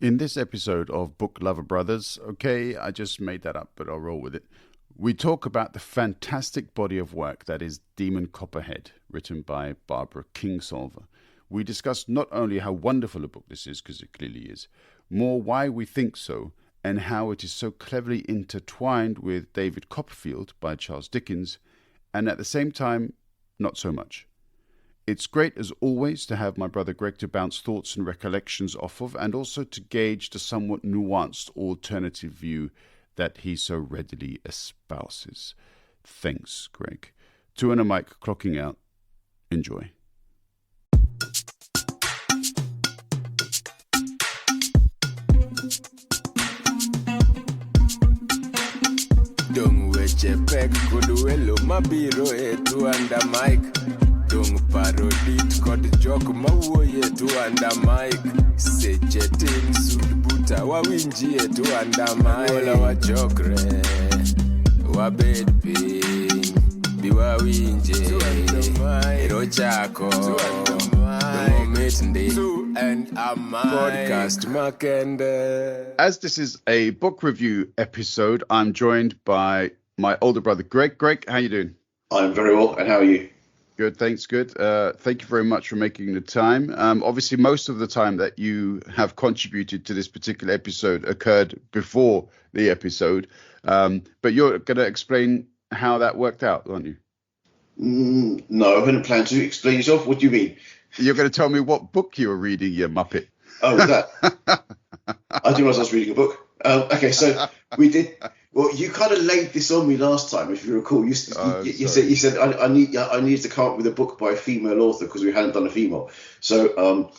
In this episode of Book Lover Brothers, okay, I just made that up, but I'll roll with it. We talk about the fantastic body of work that is Demon Copperhead, written by Barbara Kingsolver. We discuss not only how wonderful a book this is, because it clearly is, more why we think so, and how it is so cleverly intertwined with David Copperfield by Charles Dickens, and at the same time, not so much. It's great, as always, to have my brother Greg to bounce thoughts and recollections off of, and also to gauge the somewhat nuanced alternative view that he so readily espouses. Thanks, Greg. 2 and a mic, clocking out. Enjoy. Don't wait your peck, kuduelo mabiro etu under mic. Don't parodit kod jok mawuoye etu under mic. Seche tin sudbuta wawinji etu under mic. Ola wachokre, wabed piny, biwawinje, ero chako, dumomit ndi, and a mic. Podcast makende. As this is a book review episode, I'm joined by my older brother Greg. Greg, how you doing? I'm very well, and how are you? Good, thanks, good. Thank you very much for making the time. Obviously, most of the time that you have contributed to this particular episode occurred before the episode, but you're going to explain how that worked out, aren't you? No, I hadn't planned to. Explain yourself. What do you mean? You're going to tell me what book you were reading, you muppet. Oh, that. I didn't realize I was reading a book. Okay, so we did. Well, you kind of laid this on me last time, if you recall. You said I needed to come up with a book by a female author because we hadn't done a female. So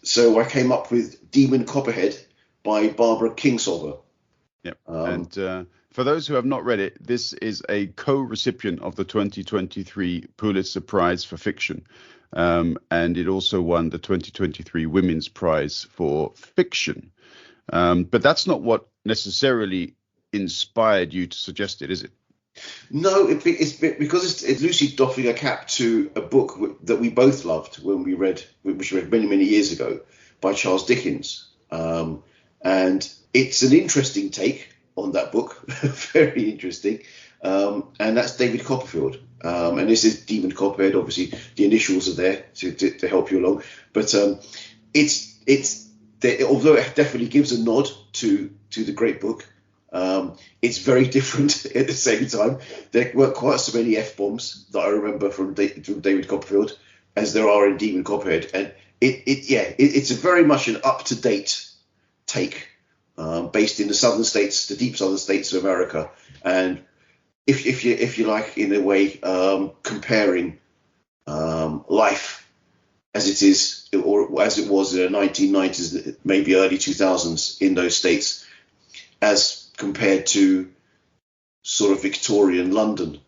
so I came up with Demon Copperhead by Barbara Kingsolver. Yep. And for those who have not read it, this is a co-recipient of the 2023 Pulitzer Prize for Fiction. And it also won the 2023 Women's Prize for Fiction. But that's not what necessarily inspired you to suggest it, is it? No, it's because it's loosely doffing a cap to a book that we both loved when we read many years ago by Charles Dickens, and it's an interesting take on that book, very interesting, and that's David Copperfield, and this is Demon Copperhead. Obviously, the initials are there to help you along, but although it definitely gives a nod to the great book. It's very different at the same time. There weren't quite so many F-bombs that I remember from David Copperfield as there are in Demon Copperhead, and it's a very much an up-to-date take based in the southern states, the deep southern states of America, and if you like, in a way, comparing life as it is or as it was in the 1990s, maybe early 2000s in those states, as compared to sort of Victorian London,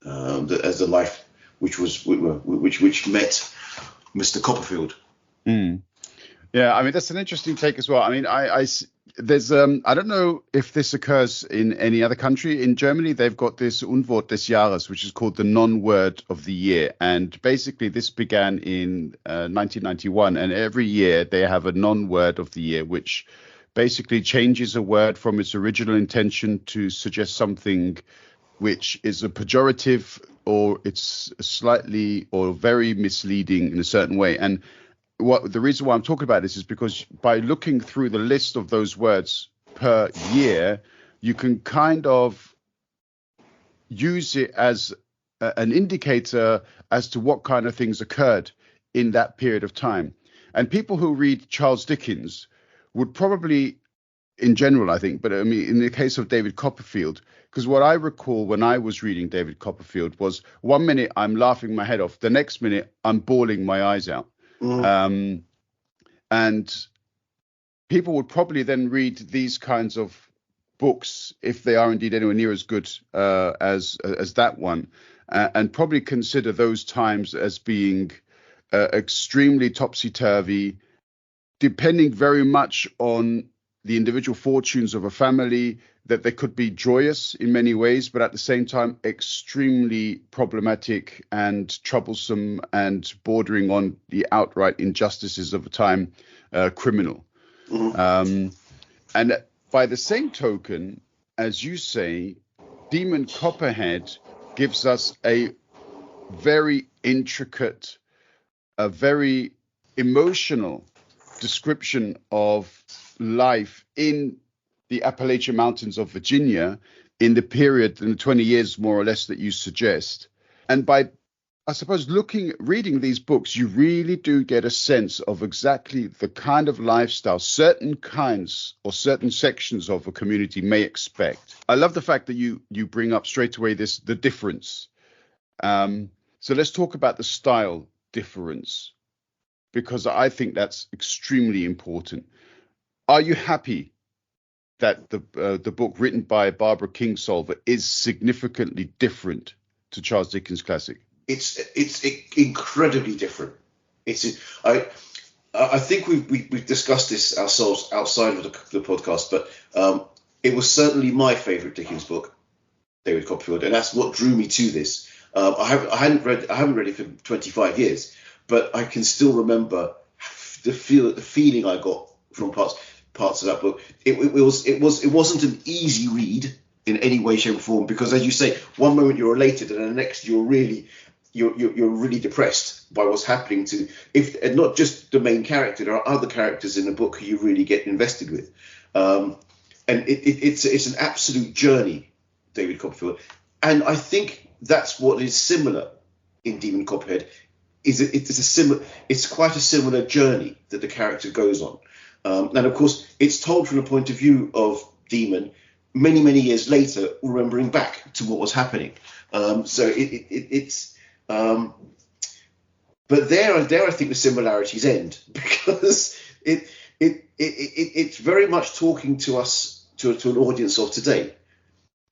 as the life which met Mr. Copperfield. Mm. Yeah, I mean that's an interesting take as well. I mean, there's I don't know if this occurs in any other country. In Germany, they've got this Unwort des Jahres, which is called the non-word of the year, and basically this began in 1991, and every year they have a non-word of the year, which basically changes a word from its original intention to suggest something which is a pejorative or it's slightly or very misleading in a certain way. And the reason why I'm talking about this is because by looking through the list of those words per year, you can kind of use it as an indicator as to what kind of things occurred in that period of time. And people who read Charles Dickens would probably, in general, I think, but I mean, in the case of David Copperfield, because what I recall when I was reading David Copperfield was 1 minute I'm laughing my head off, the next minute I'm bawling my eyes out. Mm. And people would probably then read these kinds of books, if they are indeed anywhere near as good as that one, and probably consider those times as being extremely topsy-turvy, depending very much on the individual fortunes of a family, that they could be joyous in many ways, but at the same time extremely problematic and troublesome and bordering on the outright injustices of a time, criminal. And by the same token, as you say, Demon Copperhead gives us a very intricate, a very emotional description of life in the Appalachian Mountains of Virginia in the period, in the 20 years more or less that you suggest. And by, I suppose, reading these books, you really do get a sense of exactly the kind of lifestyle certain kinds or certain sections of a community may expect. I love the fact that you bring up straight away the difference. So let's talk about the style difference, because I think that's extremely important. Are you happy that the book written by Barbara Kingsolver is significantly different to Charles Dickens' classic? It's incredibly different. I think we've discussed this ourselves outside of the podcast, but it was certainly my favourite Dickens book, David Copperfield, and that's what drew me to this. I haven't read it for 25 years, but I can still remember the feeling I got from parts of that book. It wasn't an easy read in any way, shape, or form, because, as you say, one moment you're elated, and the next you're really depressed by what's happening to, and not just the main character. There are other characters in the book who you really get invested with, and it's an absolute journey, David Copperfield. And I think that's what is similar in Demon Copperhead. It's quite a similar journey that the character goes on, and of course it's told from the point of view of Demon many, many years later, remembering back to what was happening. But there I think the similarities end, because it's very much talking to us, to an audience of today,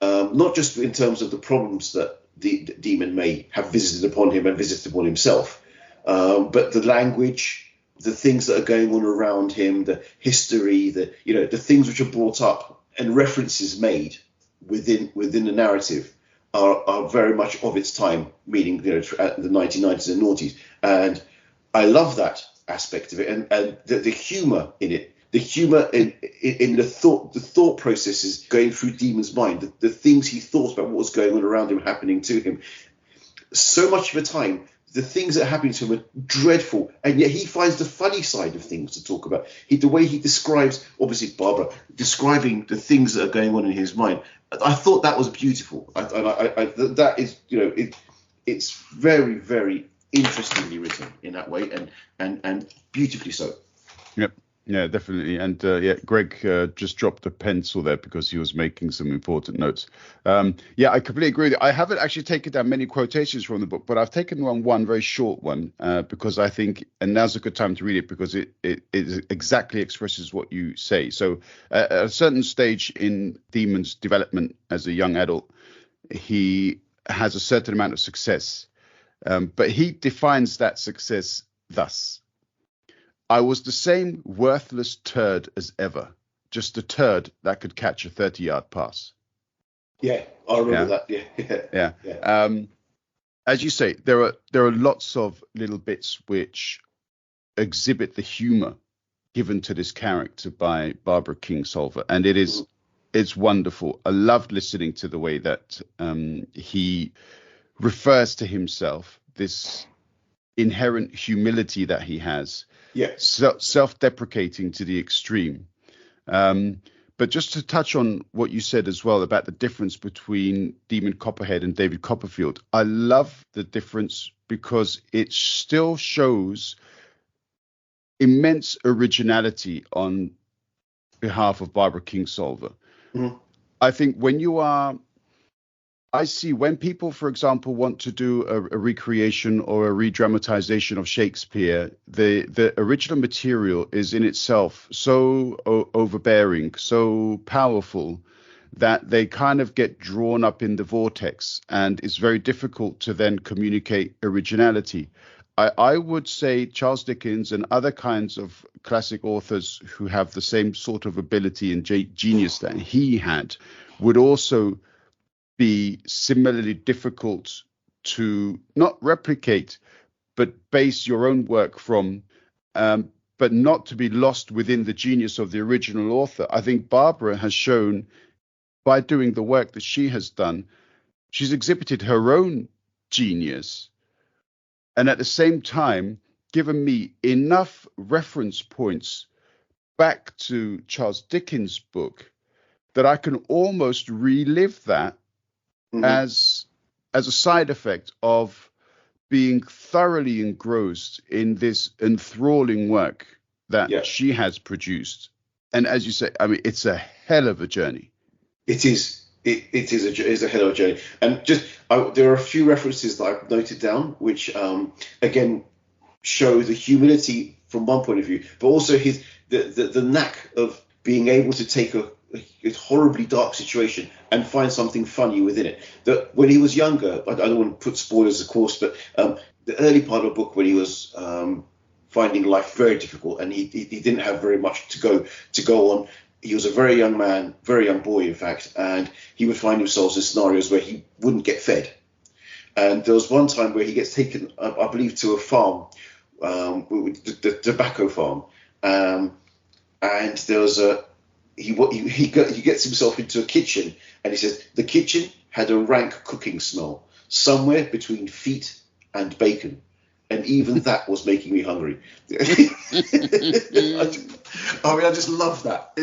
not just in terms of the problems that the Demon may have visited upon him and visited upon himself, but the language, the things that are going on around him, the history, the things which are brought up and references made within the narrative are very much of its time, meaning the 1990s and noughties. And I love that aspect of it, and the humour in it, the humour in the thought processes going through Demon's mind, the things he thought about what was going on around him, happening to him. So much of the time, the things that are happening to him are dreadful, and yet he finds the funny side of things to talk about. The way he describes, obviously Barbara, describing the things that are going on in his mind, I thought that was beautiful. That is, it's very, very interestingly written in that way, and beautifully so. Yep. Yeah, definitely. And Greg just dropped a pencil there because he was making some important notes. I completely agree with you. I haven't actually taken down many quotations from the book, but I've taken one very short one because I think, and now's a good time to read it because it exactly expresses what you say. So at a certain stage in Demon's development as a young adult, he has a certain amount of success, but he defines that success thus: I was the same worthless turd as ever, just a turd that could catch a 30-yard pass. Yeah, I remember that. Yeah. As you say, there are lots of little bits which exhibit the humor given to this character by Barbara Kingsolver, and it's wonderful. I loved listening to the way that he refers to himself, this inherent humility that he has. Yeah, self-deprecating to the extreme. But just to touch on what you said as well about the difference between Demon Copperhead and David Copperfield, I love the difference because it still shows immense originality on behalf of Barbara Kingsolver. Mm-hmm. I think I see when people, for example, want to do a recreation or a redramatization of Shakespeare, the original material is in itself so overbearing, so powerful, that they kind of get drawn up in the vortex, and it's very difficult to then communicate originality. I would say Charles Dickens and other kinds of classic authors who have the same sort of ability and genius that he had would also be similarly difficult to not replicate, but base your own work from, but not to be lost within the genius of the original author. I think Barbara has shown, by doing the work that she has done, she's exhibited her own genius, and at the same time given me enough reference points back to Charles Dickens' book that I can almost relive that as a side effect of being thoroughly engrossed in this enthralling work that she has produced. And as you say, I mean, it's a hell of a journey. It is. It is a hell of a journey. And there are a few references that I've noted down, which again show the humility from one point of view, but also the knack of being able to take a horribly dark situation and find something funny within it. That when he was younger, I don't want to put spoilers, of course, but the early part of the book when he was finding life very difficult and he didn't have very much to go on. He was a very young man, very young boy, in fact, and he would find himself in scenarios where he wouldn't get fed. And there was one time where he gets taken, I believe, to a farm, the tobacco farm, and there was he gets himself into a kitchen, and he says the kitchen had a rank cooking smell, somewhere between feet and bacon. And even that was making me hungry. I just love that.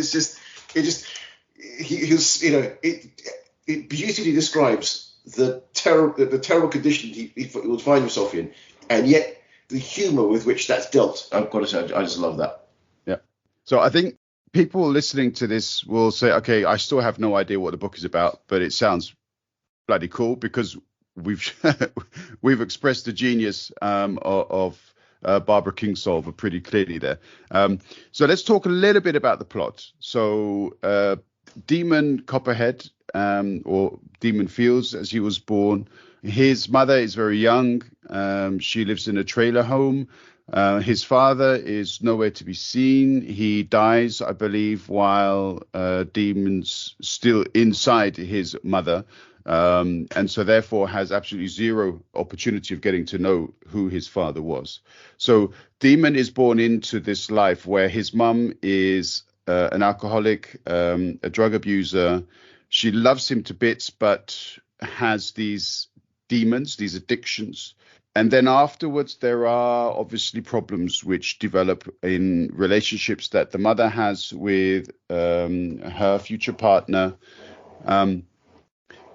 It beautifully describes the terrible condition he would find himself in, and yet the humour with which that's dealt. I've got to say, I just love that. Yeah. So I think people listening to this will say, okay, I still have no idea what the book is about, but it sounds bloody cool because we've expressed the genius of Barbara Kingsolver pretty clearly there. So let's talk a little bit about the plot. So Demon Copperhead, or Demon Fields, as he was born, his mother is very young. She lives in a trailer home. His father is nowhere to be seen. He dies, I believe, while Demon's still inside his mother. And so therefore has absolutely zero opportunity of getting to know who his father was. So Demon is born into this life where his mum is an alcoholic, a drug abuser. She loves him to bits, but has these demons, these addictions. And then afterwards, there are obviously problems which develop in relationships that the mother has with her future partner.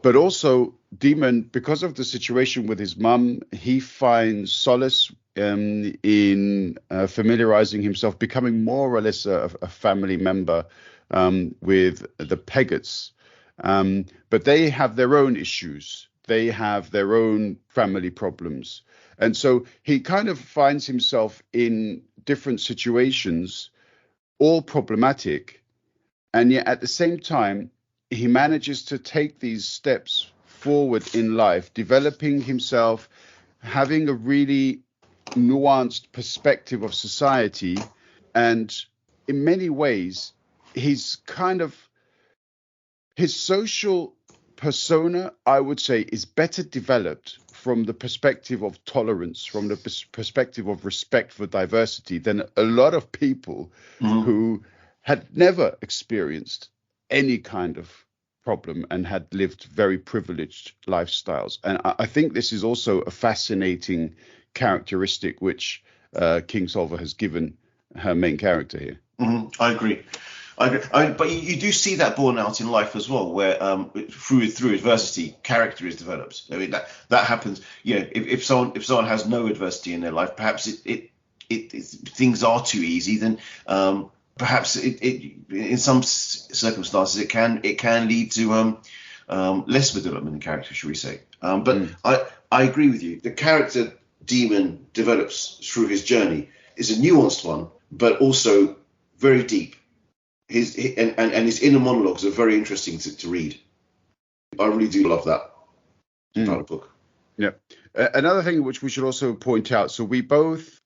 But also Demon, because of the situation with his mum, he finds solace in familiarizing himself, becoming more or less a family member with the Peggots. But they have their own issues. They have their own family problems. And so he kind of finds himself in different situations, all problematic. And yet at the same time, he manages to take these steps forward in life, developing himself, having a really nuanced perspective of society. And in many ways, his social persona, I would say, is better developed from the perspective of tolerance, from the perspective of respect for diversity than a lot of people who had never experienced any kind of problem and had lived very privileged lifestyles. And I think this is also a fascinating characteristic which Kingsolver has given her main character here. I agree. But you do see that borne out in life as well, where through adversity, character is developed. I mean that happens. You know, if someone has no adversity in their life, perhaps it things are too easy. Then perhaps it in some circumstances it can lead to less development in character, shall we say? But I agree with you. The character Demon develops through his journey is a nuanced one, but also very deep. His inner monologues are very interesting to read. I really do love that part of the book. Yeah. Another thing which we should also point out, so we both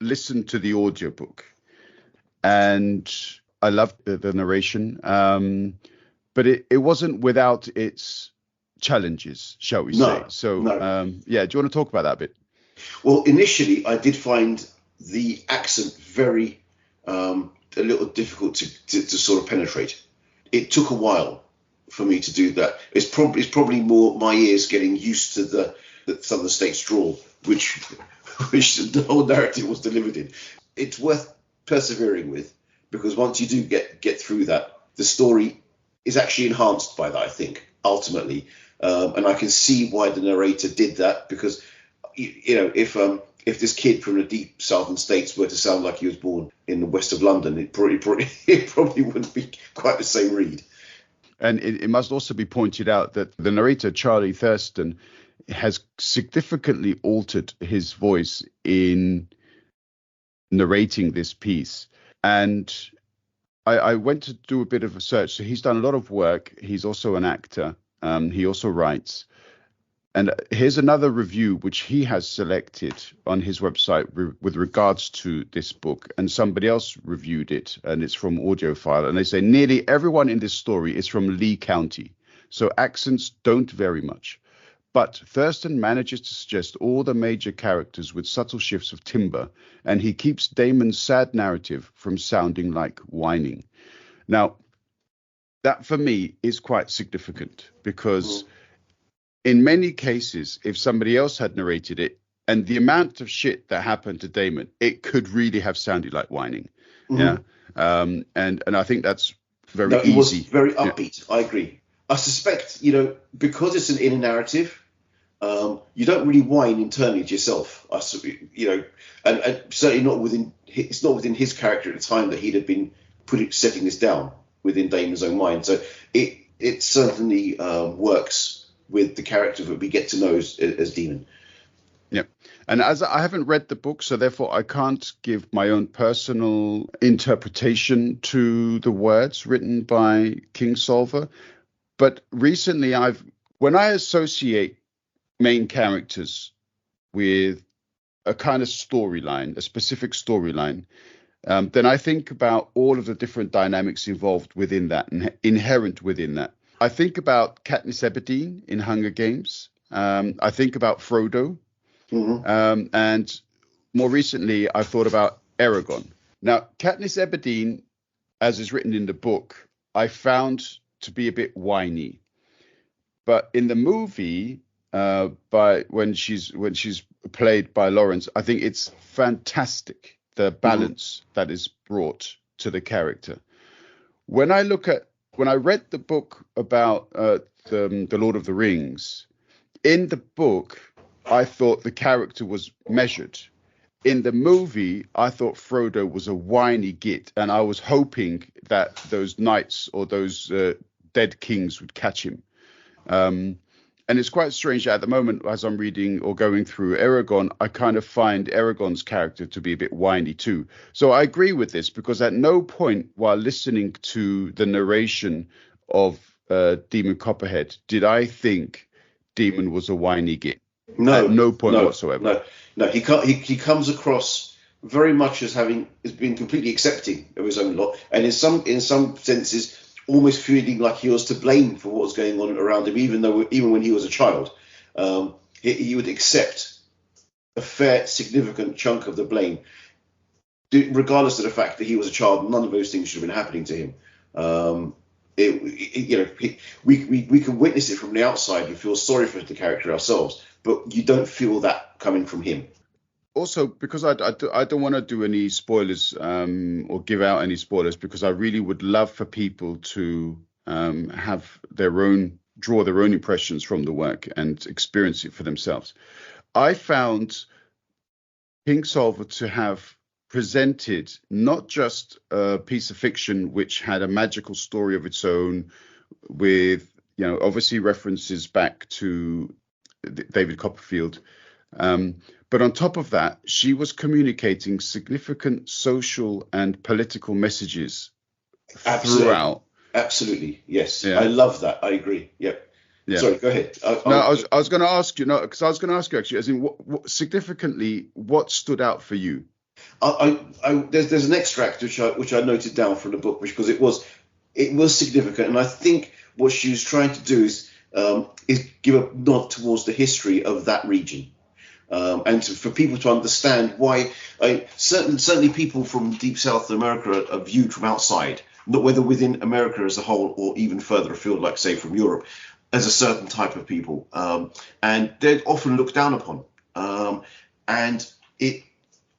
listened to the audiobook, and I loved the narration, but it wasn't without its challenges, shall we say. So, do you want to talk about that a bit? Well, initially I did find the accent very a little difficult to sort of penetrate. It took a while for me to do that. It's probably more my ears getting used to the Southern States drawl, which the whole narrative was delivered in. It's worth persevering with, because once you do get through that, the story is actually enhanced by that, I think, ultimately. And I can see why the narrator did that, because, if this kid from the deep southern states were to sound like he was born in the west of London, it probably wouldn't be quite the same read. And it must also be pointed out that the narrator, Charlie Thurston, has significantly altered his voice in narrating this piece. And I went to do a bit of research. So he's done a lot of work. He's also an actor. He also writes. And here's another review which he has selected on his website with regards to this book. And somebody else reviewed it, and it's from Audiophile. And they say nearly everyone in this story is from Lee County, so accents don't vary much. But Thurston manages to suggest all the major characters with subtle shifts of timbre, and he keeps Damon's sad narrative from sounding like whining. Now, that for me is quite significant, because in many cases, if somebody else had narrated it, and the amount of shit that happened to Damon, it could really have sounded like whining. Yeah. And I think that's very easy. It was very upbeat. Yeah. I agree. I suspect, because it's an inner narrative, you don't really whine internally to yourself. And certainly not within. It's not within his character at the time that he'd have been setting this down within Damon's own mind. So it certainly works with the character that we get to know as Demon. Yeah. And as I haven't read the book, so therefore I can't give my own personal interpretation to the words written by Kingsolver. But recently when I associate main characters with a kind of storyline, a specific storyline, then I think about all of the different dynamics involved within that and inherent within that. I think about Katniss Everdeen in Hunger Games. I think about Frodo. And more recently, I thought about Aragorn. Now, Katniss Everdeen, as is written in the book, I found to be a bit whiny. But in the movie, when she's played by Lawrence, I think it's fantastic, the balance that is brought to the character. When I read the book about the Lord of the Rings, in the book, I thought the character was measured. In the movie, I thought Frodo was a whiny git, and I was hoping that those knights or those dead kings would catch him. And it's quite strange at the moment, as I'm reading or going through Aragorn, I kind of find Aragorn's character to be a bit whiny too. So I agree with this, because at no point while listening to the narration of Demon Copperhead did I think Demon was a whiny git. No, at no point whatsoever. No. He comes across very much as being completely accepting of his own lot, and in some senses almost feeling like he was to blame for what was going on around him, even when he was a child. He would accept a fair, significant chunk of the blame, regardless of the fact that he was a child. None of those things should have been happening to him. We can witness it from the outside and feel sorry for the character ourselves, but you don't feel that coming from him. Also, because I don't want to do any spoilers or give out any spoilers, because I really would love for people to have draw their own impressions from the work and experience it for themselves. I found Kingsolver to have presented not just a piece of fiction which had a magical story of its own, with obviously references back to David Copperfield. But on top of that, she was communicating significant social and political messages throughout. Absolutely, yes. Yeah. I love that. I agree. Yep. Yeah. Sorry, go ahead. I was going to ask you, because I was going to ask you actually, as in what significantly, what stood out for you? There's an extract which I noted down from the book, because it was significant, and I think what she was trying to do is give a nod towards the history of that region, for people to understand why. Certainly people from deep South America are viewed from outside, not whether within America as a whole or even further afield, like say from Europe, as a certain type of people, and they're often looked down upon.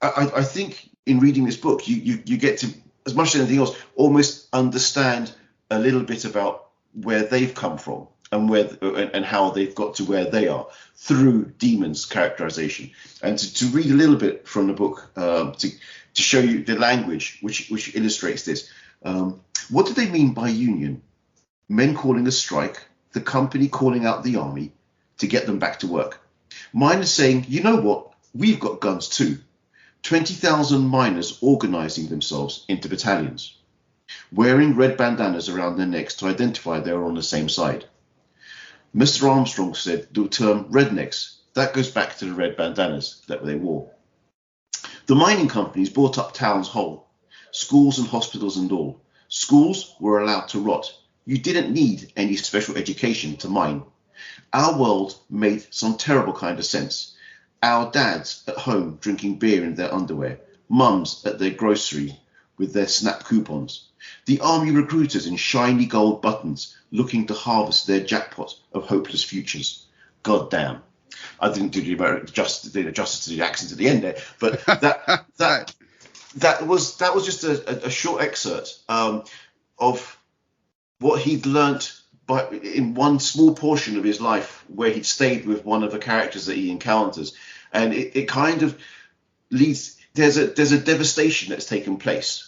I think in reading this book, you get to, as much as anything else, almost understand a little bit about where they've come from and how they've got to where they are through Demon's characterization, and to read a little bit from the book to show you the language which illustrates this. What do they mean by union? Men calling a strike, the company calling out the army to get them back to work. Miners saying, you know what, we've got guns too. 20,000 miners organizing themselves into battalions, wearing red bandanas around their necks to identify they are on the same side. Mr. Armstrong said the term rednecks, that goes back to the red bandanas that they wore. The mining companies bought up towns whole, schools and hospitals and all. Schools were allowed to rot. You didn't need any special education to mine. Our world made some terrible kind of sense. Our dads at home drinking beer in their underwear, mums at their grocery with their SNAP coupons, the army recruiters in shiny gold buttons looking to harvest their jackpot of hopeless futures. God damn. I didn't do the justice to the accent at the end there, but that was just a short excerpt of what he'd learnt in one small portion of his life, where he'd stayed with one of the characters that he encounters, and it kind of leads. There's a devastation that's taken place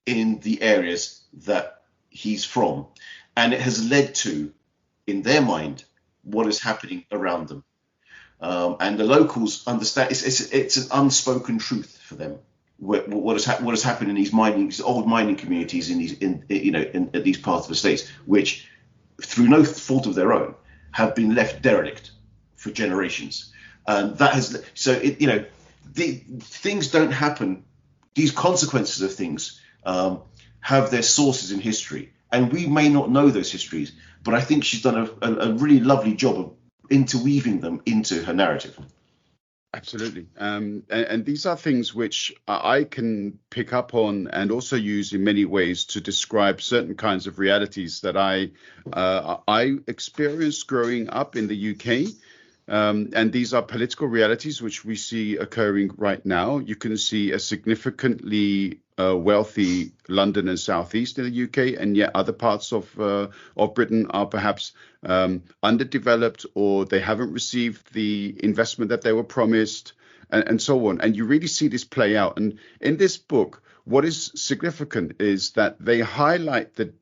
in the areas that he's from, and it has led to, in their mind, what is happening around them. And the locals understand it's an unspoken truth for them. What has happened in these old mining communities in these parts of the states, which, through no fault of their own, have been left derelict for generations. And that has things don't happen. These consequences of things have their sources in history, and we may not know those histories. But I think she's done a really lovely job of interweaving them into her narrative. Absolutely. And these are things which I can pick up on and also use in many ways to describe certain kinds of realities that I experienced growing up in the UK. And these are political realities which we see occurring right now. You can see a significantly wealthy London and Southeast in the UK, and yet other parts of Britain are perhaps underdeveloped, or they haven't received the investment that they were promised, and so on. And you really see this play out. And in this book, what is significant is that they highlight the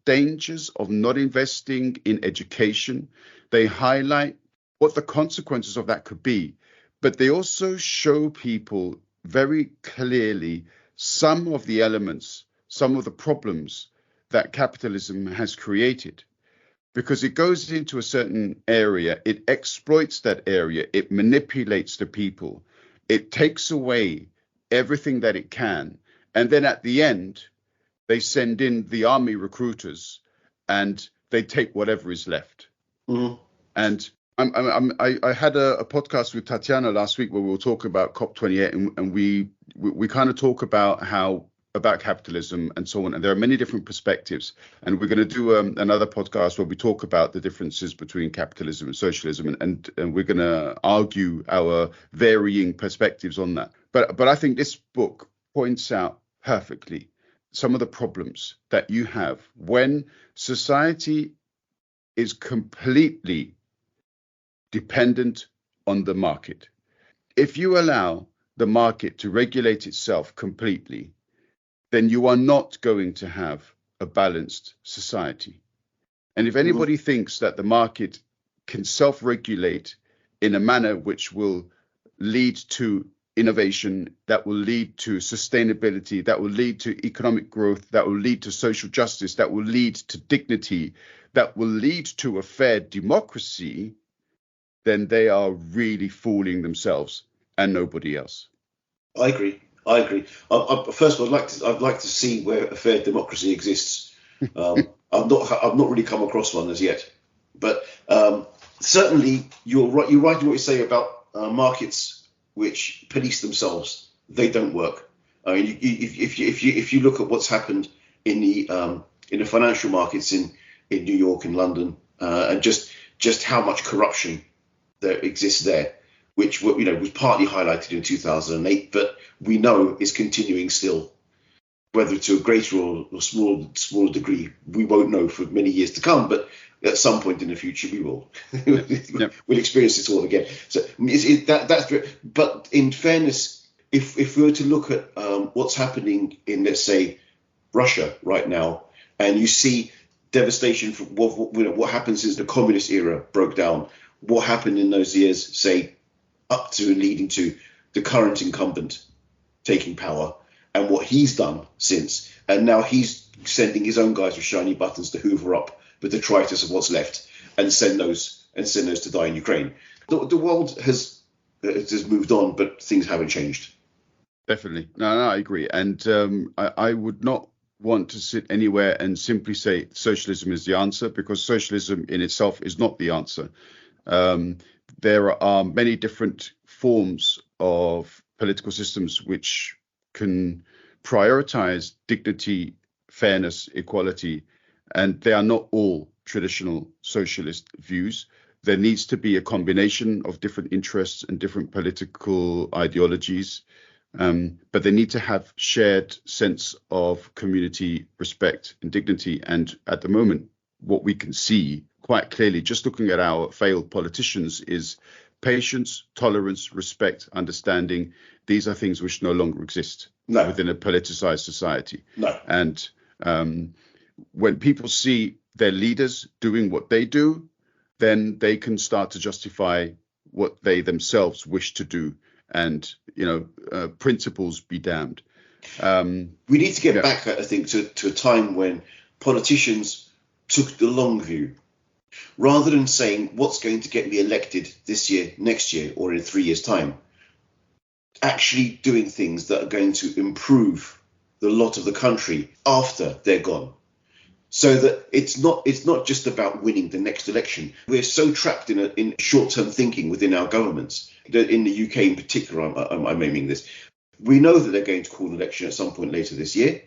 dangers of not investing in education. They highlight what the consequences of that could be, but they also show people very clearly some of the elements, some of the problems that capitalism has created, because it goes into a certain area, it exploits that area, it manipulates the people, it takes away everything that it can, and then at the end they send in the army recruiters and they take whatever is left. Mm-hmm. And I had a podcast with Tatiana last week where we were talking about COP28, and we kind of talk about capitalism and so on. And there are many different perspectives. And we're going to do another podcast where we talk about the differences between capitalism and socialism, and we're going to argue our varying perspectives on that. But I think this book points out perfectly some of the problems that you have when society is completely dependent on the market. If you allow the market to regulate itself completely, then you are not going to have a balanced society. And if anybody thinks that the market can self-regulate in a manner which will lead to innovation, that will lead to sustainability, that will lead to economic growth, that will lead to social justice, that will lead to dignity, that will lead to a fair democracy, then they are really fooling themselves and nobody else. I agree. First of all, I'd like to see where a fair democracy exists. I've not really come across one as yet, but certainly you're right in what you say about markets which police themselves. They don't work. I mean, if you look at what's happened in the financial markets in New York and London, and just how much corruption there exists there, which was partly highlighted in 2008, but we know is continuing still. Whether to a greater or smaller degree, we won't know for many years to come. But at some point in the future, we will. Yeah. We'll experience this all again. So that's. But in fairness, if we were to look at what's happening in, let's say, Russia right now, and you see devastation for what happens is the communist era broke down. What happened in those years, say, up to and leading to the current incumbent taking power, and what he's done since, and now he's sending his own guys with shiny buttons to hoover up the detritus of what's left and send those to die in Ukraine. The world has moved on, but things haven't changed. Definitely. No, I agree. And I would not want to sit anywhere and simply say socialism is the answer, because socialism in itself is not the answer. There are many different forms of political systems which can prioritize dignity, fairness, equality, and they are not all traditional socialist views. There needs to be a combination of different interests and different political ideologies, but they need to have shared sense of community respect and dignity. And at the moment, what we can see quite clearly, just looking at our failed politicians, is patience, tolerance, respect, understanding. These are things which no longer exist within a politicized society. No. And when people see their leaders doing what they do, then they can start to justify what they themselves wish to do. And, principles be damned. We need to get back, I think, to a time when politicians took the long view. Rather than saying what's going to get me elected this year, next year, or in 3 years' time, actually doing things that are going to improve the lot of the country after they're gone. So that it's not just about winning the next election. We're so trapped in short-term thinking within our governments. In the UK in particular, I'm aiming this. We know that they're going to call an election at some point later this year.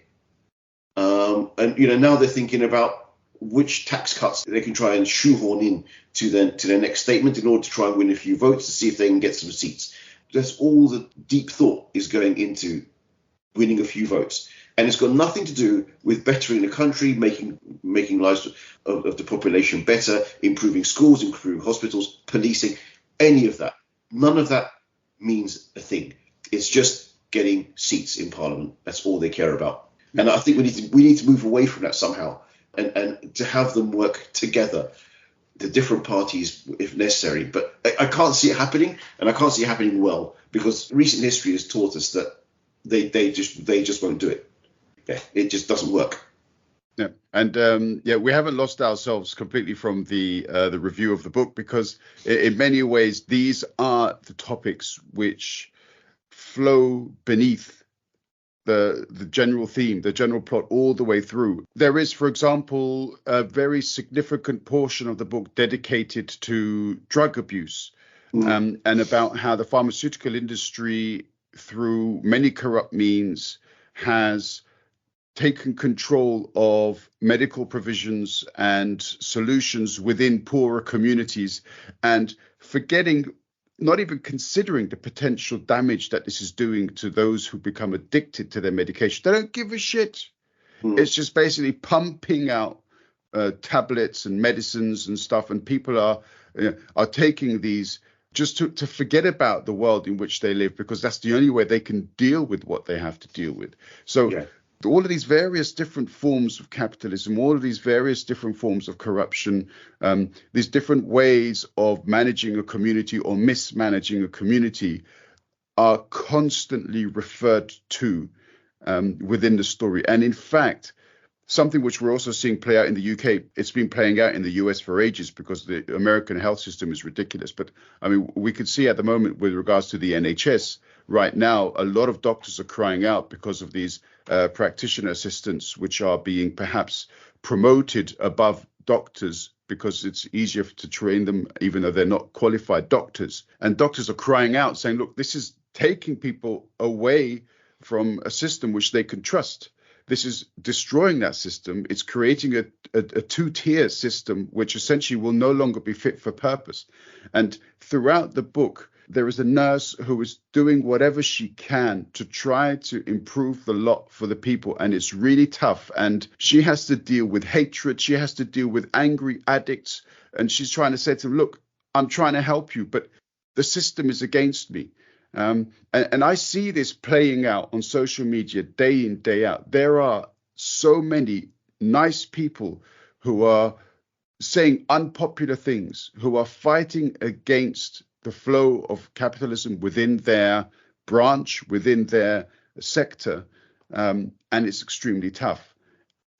And now they're thinking about which tax cuts they can try and shoehorn in to their next statement in order to try and win a few votes to see if they can get some seats. That's all the deep thought is going into winning a few votes. And it's got nothing to do with bettering the country, making lives of the population better, improving schools, improving hospitals, policing, any of that. None of that means a thing. It's just getting seats in Parliament. That's all they care about. And I think we need to move away from that somehow. And to have them work together, the different parties if necessary. But I can't see it happening, and I can't see it happening well, because recent history has taught us that they just won't do it. Yeah, it just doesn't work. Yeah, and we haven't lost ourselves completely from the review of the book, because in many ways these are the topics which flow beneath the general theme, the general plot all the way through. There is, for example, a very significant portion of the book dedicated to drug abuse, and about how the pharmaceutical industry, through many corrupt means, has taken control of medical provisions and solutions within poorer communities, and not even considering the potential damage that this is doing to those who become addicted to their medication. They don't give a shit. It's just basically pumping out tablets and medicines and stuff, and people are taking these just to forget about the world in which they live, because that's the only way they can deal with what they have to deal with. So all of these various different forms of capitalism, all of these various different forms of corruption, these different ways of managing a community or mismanaging a community are constantly referred to within the story. And in fact, something which we're also seeing play out in the UK, it's been playing out in the US for ages, because the American health system is ridiculous. But I mean, we could see at the moment with regards to the NHS right now, a lot of doctors are crying out because of these practitioner assistants, which are being perhaps promoted above doctors because it's easier to train them, even though they're not qualified doctors. And doctors are crying out saying, look, this is taking people away from a system which they can trust. This is destroying that system. It's creating a two-tier system, which essentially will no longer be fit for purpose. And throughout the book, there is a nurse who is doing whatever she can to try to improve the lot for the people. And it's really tough. And she has to deal with hatred. She has to deal with angry addicts. And she's trying to say to them, look, I'm trying to help you, but the system is against me. And I see this playing out on social media day in, day out. There are so many nice people who are saying unpopular things, who are fighting against the flow of capitalism within their branch, within their sector. And it's extremely tough.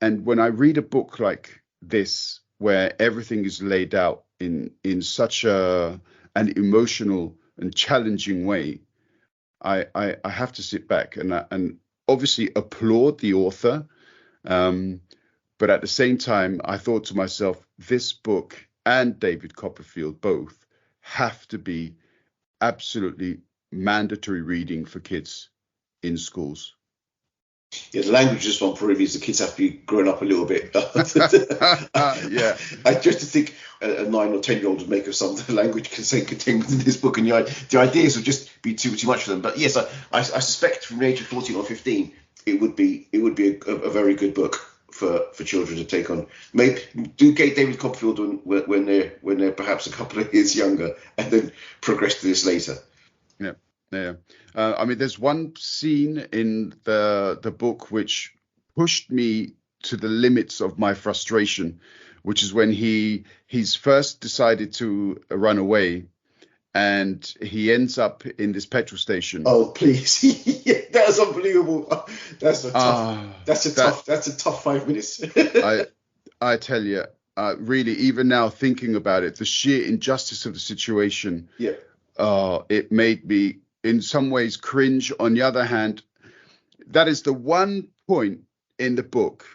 And when I read a book like this, where everything is laid out in such an emotional and challenging way, I have to sit back and obviously applaud the author. But at the same time, I thought to myself, this book and David Copperfield both have to be absolutely mandatory reading for kids in schools. Yeah, the language is one previous. The kids have to be grown up a little bit. Yeah, I just to think a 9 or 10-year-old would make of some of the language contained within this book, and the ideas would just be too much for them. But yes, I suspect from the age of 14 or 15, it would be a very good book for children to take on. Maybe do get David Copperfield when they're perhaps a couple of years younger, and then progress to this later. Yeah. I mean, there's one scene in the book which pushed me to the limits of my frustration, which is when he's first decided to run away, and he ends up in this petrol station. Oh, please. That was unbelievable. That's a tough 5 minutes. I tell you, really, even now thinking about it, the sheer injustice of the situation, it made me in some ways cringe. On the other hand, that is the one point in the book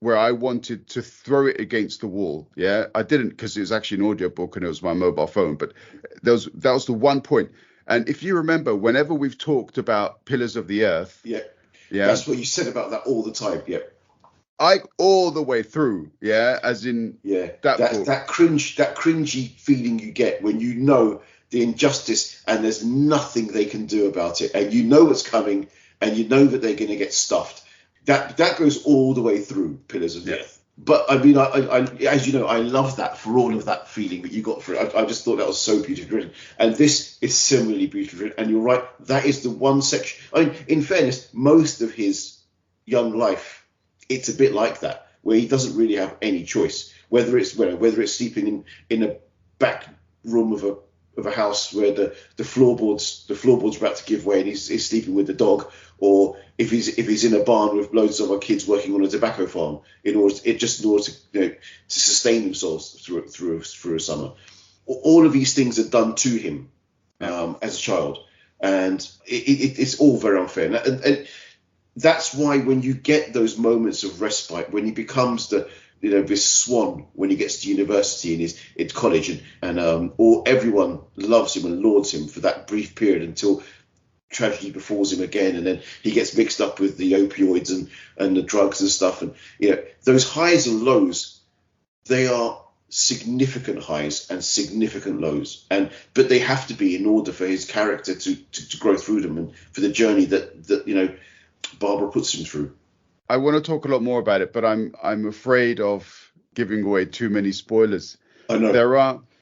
where I wanted to throw it against the wall. Yeah, I didn't, because it was actually an audiobook and it was my mobile phone, but that was the one point. And if you remember, whenever we've talked about Pillars of the Earth, yeah, that's what you said about that all the time. Yeah, I all the way through, as in that cringy feeling you get when you know the injustice and there's nothing they can do about it, and you know what's coming, and you know that they're going to get stuffed. That goes all the way through Pillars of the Earth. But I mean, I as you know, I love that for all of that feeling that you got for it. I just thought that was so beautifully written, and this is similarly beautifully written. And you're right, that is the one section. I mean, in fairness, most of his young life, it's a bit like that, where he doesn't really have any choice. Whether it's sleeping in a back room of a house where the floorboards about to give way and he's sleeping with the dog, or if he's in a barn with loads of other kids working on a tobacco farm in order to sustain themselves through a summer. All of these things are done to him as a child, and it's all very unfair. And that's why when you get those moments of respite, when he becomes this swan, when he gets to university and he's at college, and everyone loves him and lauds him for that brief period until tragedy befalls him again, and then he gets mixed up with the opioids and the drugs and stuff, and those highs and lows, they are significant highs and significant lows, but they have to be in order for his character to grow through them, and for the journey that Barbara puts him through. I want to talk a lot more about it, but I'm afraid of giving away too many spoilers. I know.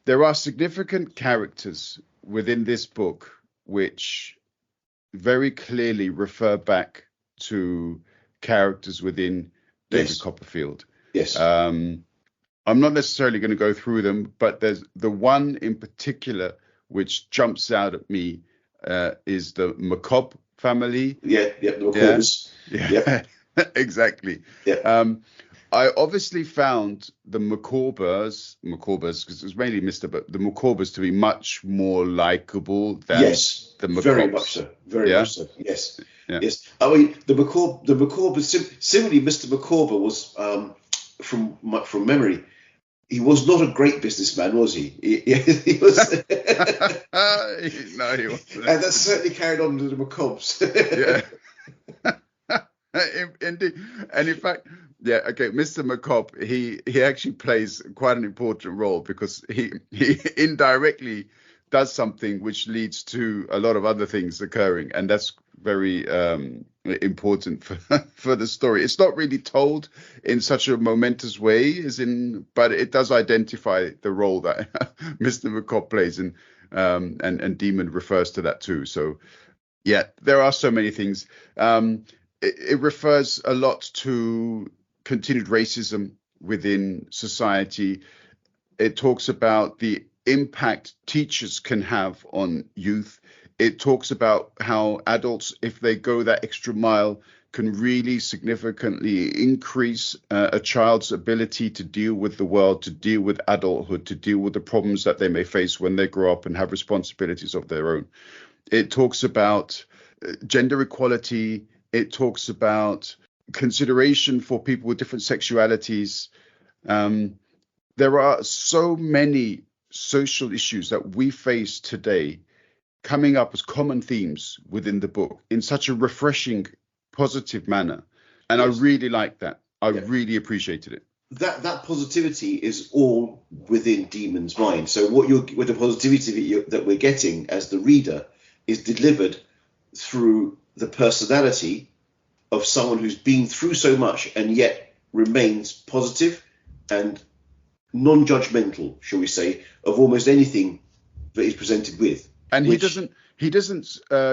There are significant characters within this book which very clearly refer back to characters within David Copperfield. Yes. I'm not necessarily going to go through them, but there's the one in particular which jumps out at me is the Macabre family. Yeah, the Macaubres. Yeah. Exactly. Yeah. I obviously found the Macaubers, because it was mainly Mr. But the Macaubers to be much more likable than the Macabres. Very much so. Very much so. Yes. Yeah. Yes. I mean, the Macaubers. Similarly, Mr. Micawber was from memory he was not a great businessman, was he? He was. No, he wasn't. And that's certainly carried on to the Macabres. Yeah. Indeed. And in fact, yeah, okay, Mr. Macabre, he actually plays quite an important role because he indirectly does something which leads to a lot of other things occurring, and that's very important for the story. It's not really told in such a momentous way but it does identify the role that Mr. Macabre plays, and Demon refers to that too. So yeah, there are so many things. It refers a lot to continued racism within society. It talks about the impact teachers can have on youth. It talks about how adults, if they go that extra mile, can really significantly increase a child's ability to deal with the world, to deal with adulthood, to deal with the problems that they may face when they grow up and have responsibilities of their own. It talks about gender equality. It talks about consideration for people with different sexualities. There are so many social issues that we face today coming up as common themes within the book in such a refreshing, positive manner. And yes. I really like that. I really appreciated it. That positivity is all within Demon's mind. So what the positivity that we're getting as the reader is delivered through the personality of someone who's been through so much and yet remains positive and non-judgmental, shall we say, of almost anything that he's presented with. And he doesn't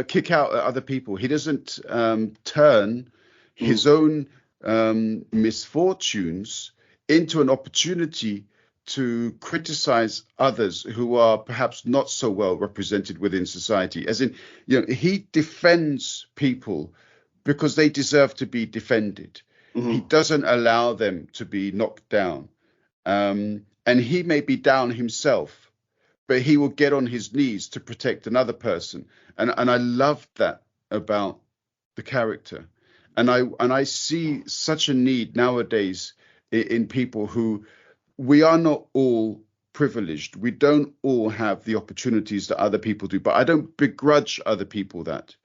kick out at other people. He doesn't turn his own misfortunes into an opportunity to criticize others who are perhaps not so well represented within society. As in, he defends people because they deserve to be defended. Mm-hmm. He doesn't allow them to be knocked down. And he may be down himself, but he will get on his knees to protect another person. And I love that about the character. And I see such a need nowadays in people who, we are not all privileged. We don't all have the opportunities that other people do, but I don't begrudge other people that.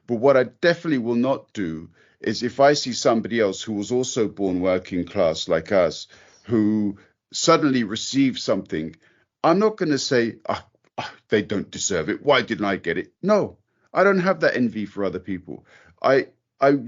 But what I definitely will not do is if I see somebody else who was also born working class like us, who suddenly receives something, I'm not going to say, they don't deserve it. Why didn't I get it? No, I don't have that envy for other people. I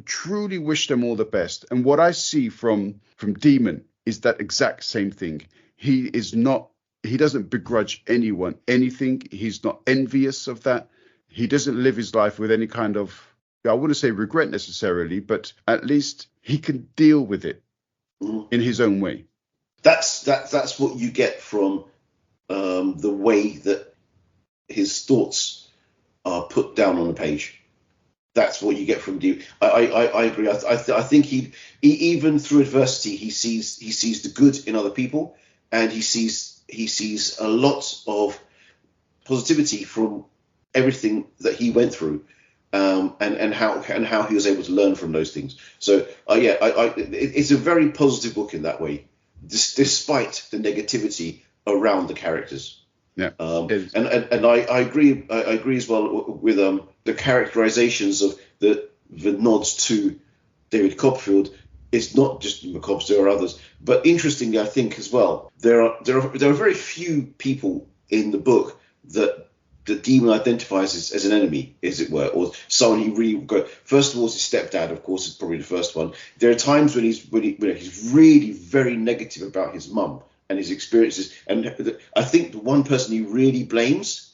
truly wish them all the best. And what I see from Demon is that exact same thing. He doesn't begrudge anyone anything. He's not envious of that. He doesn't live his life with any kind of, I wouldn't say regret necessarily, but at least he can deal with it in his own way. That's what you get from the way that his thoughts are put down on the page. That's what you get from Demon. I agree. I think he even through adversity he sees the good in other people, and he sees a lot of positivity from everything that he went through, and how he was able to learn from those things. So it's a very positive book in that way, despite the negativity around the characters. Yeah, and I agree. I agree as well with the characterizations of the nods to David Copperfield. It's not just Macabres, there are others. But interestingly, I think as well, there are very few people in the book that the Demon identifies as an enemy, as it were, or someone he really would go. First of all, his stepdad, of course, is probably the first one. There are times when he's really very negative about his mum and his experiences. And I think the one person he really blames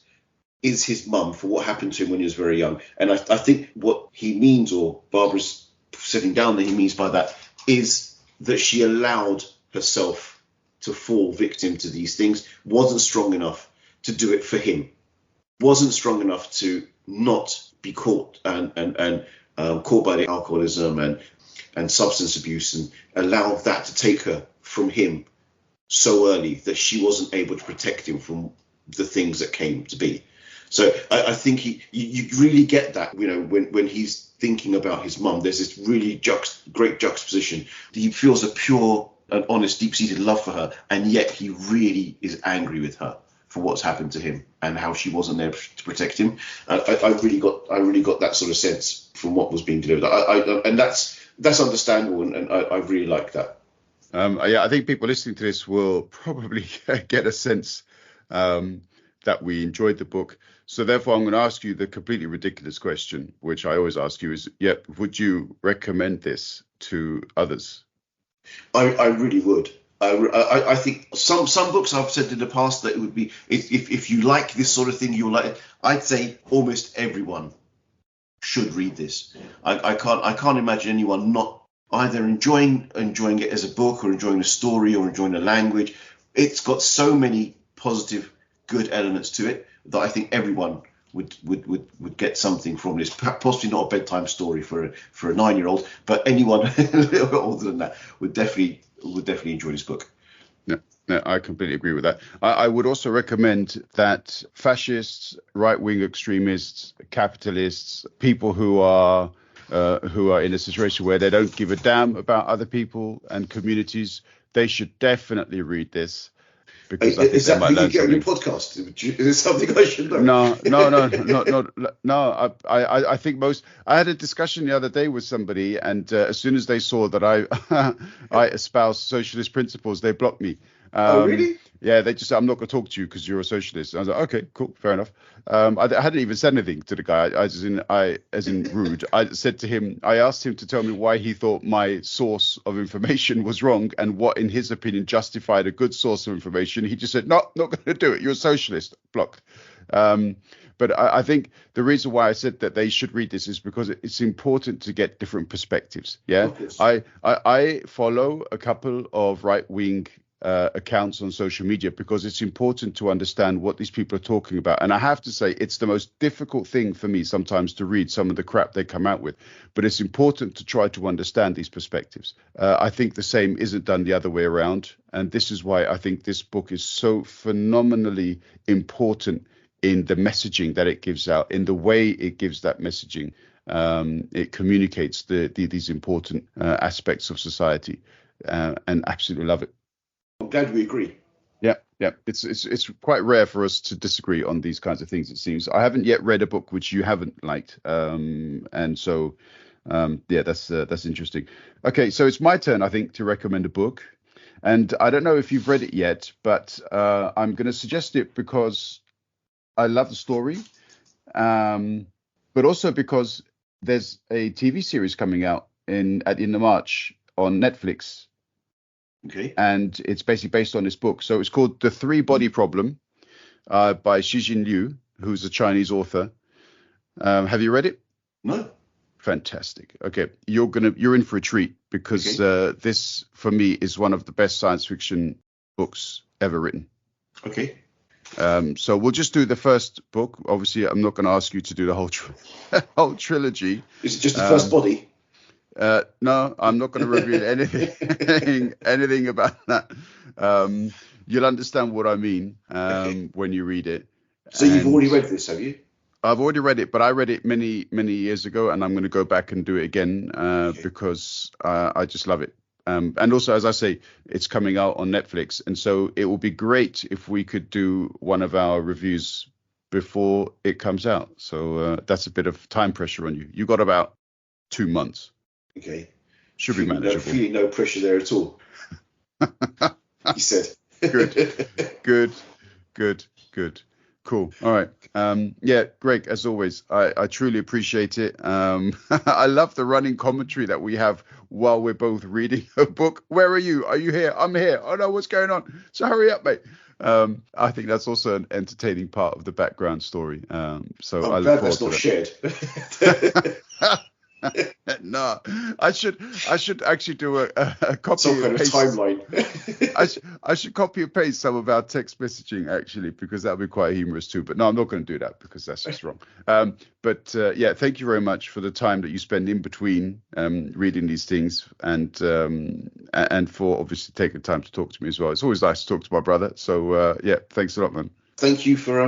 is his mum for what happened to him when he was very young. And I think what he means, or Barbara's setting down that he means by that, is that she allowed herself to fall victim to these things, wasn't strong enough to do it for him, wasn't strong enough to not be caught and caught by the alcoholism and substance abuse, and allow that to take her from him so early that she wasn't able to protect him from the things that came to be. So I think you really get that, when he's thinking about his mum, there's this really great juxtaposition. He feels a pure an honest, deep-seated love for her, and yet he really is angry with her for what's happened to him and how she wasn't there to protect him. I really got that sort of sense from what was being delivered. And that's understandable, and I really like that. I think people listening to this will probably get a sense that we enjoyed the book. So therefore, I'm going to ask you the completely ridiculous question, which I always ask you is, would you recommend this to others? I really would. I think some books I've said in the past that it would be, if you like this sort of thing, you'll like it. I'd say almost everyone should read this. I can't imagine anyone not either enjoying it as a book, or enjoying the story, or enjoying the language. It's got so many positive, good elements to it that I think everyone would get something from this. Possibly not a bedtime story for a 9-year-old, but anyone a little bit older than that would definitely enjoy this book. No, I completely agree with that. I would also recommend that fascists, right-wing extremists, capitalists, people who are in a situation where they don't give a damn about other people and communities, they should definitely read this. Because is that how you get on your podcast? Is it something I should know? No. I think I had a discussion the other day with somebody, and as soon as they saw that I espouse socialist principles, they blocked me. Oh, really? Yeah, they just said, I'm not going to talk to you because you're a socialist. And I was like, okay, cool, fair enough. I hadn't even said anything to the guy. As in rude. I said to him, I asked him to tell me why he thought my source of information was wrong and what, in his opinion, justified a good source of information. He just said, no, not going to do it. You're a socialist. Blocked. But I think the reason why I said that they should read this is because it's important to get different perspectives. Yeah, I follow a couple of right-wing accounts on social media because it's important to understand what these people are talking about. And I have to say, it's the most difficult thing for me sometimes to read some of the crap they come out with. But it's important to try to understand these perspectives. I think the same isn't done the other way around. And this is why I think this book is so phenomenally important in the messaging that it gives out, in the way it gives that messaging. It communicates these important aspects of society, and absolutely love it. I'm glad we agree. Yeah. It's quite rare for us to disagree on these kinds of things, it seems. I haven't yet read a book which you haven't liked. And so, that's interesting. Okay, so it's my turn, I think, to recommend a book. And I don't know if you've read it yet, but I'm going to suggest it because I love the story, but also because there's a TV series coming out at the end of March on Netflix. Okay. And it's basically based on this book. So it's called The Three-Body Problem by Xijin Liu, who's a Chinese author. Have you read it? No. Fantastic. Okay. You're in for a treat because this, for me, is one of the best science fiction books ever written. Okay. So we'll just do the first book. Obviously, I'm not going to ask you to do the whole trilogy. Is it just the first body? No, I'm not going to reveal anything about that. You'll understand what I mean when you read it. So you've already read this, have you? I've already read it, but I read it many years ago, and I'm going to go back and do it again because I just love it. And also, as I say, it's coming out on Netflix, and so it will be great if we could do one of our reviews before it comes out. So that's a bit of time pressure on you. You got about 2 months. Okay. Should be manageable. Feeling no pressure there at all. He said. Good. Cool. All right. Greg, as always, I truly appreciate it. I love the running commentary that we have while we're both reading a book. Where are you? Are you here? I'm here. Oh no, what's going on? So hurry up, mate. I think that's also an entertaining part of the background story. So I'm glad that's not shared. No, I should actually do a copy some kind and of paste. Timeline. I should copy and paste some of our text messaging actually, because that would be quite humorous too. But no, I'm not going to do that because that's just wrong. But thank you very much for the time that you spend in between reading these things, and for obviously taking time to talk to me as well. It's always nice to talk to my brother. So thanks a lot, man. Thank you for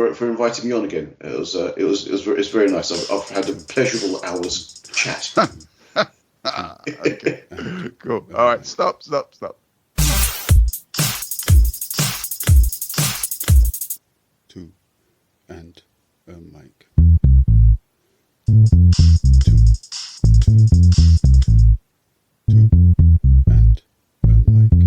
inviting me on again. It's very nice. I've had a pleasurable hour's chat. Okay, cool. All right, stop. and a mic. Two, and a mic.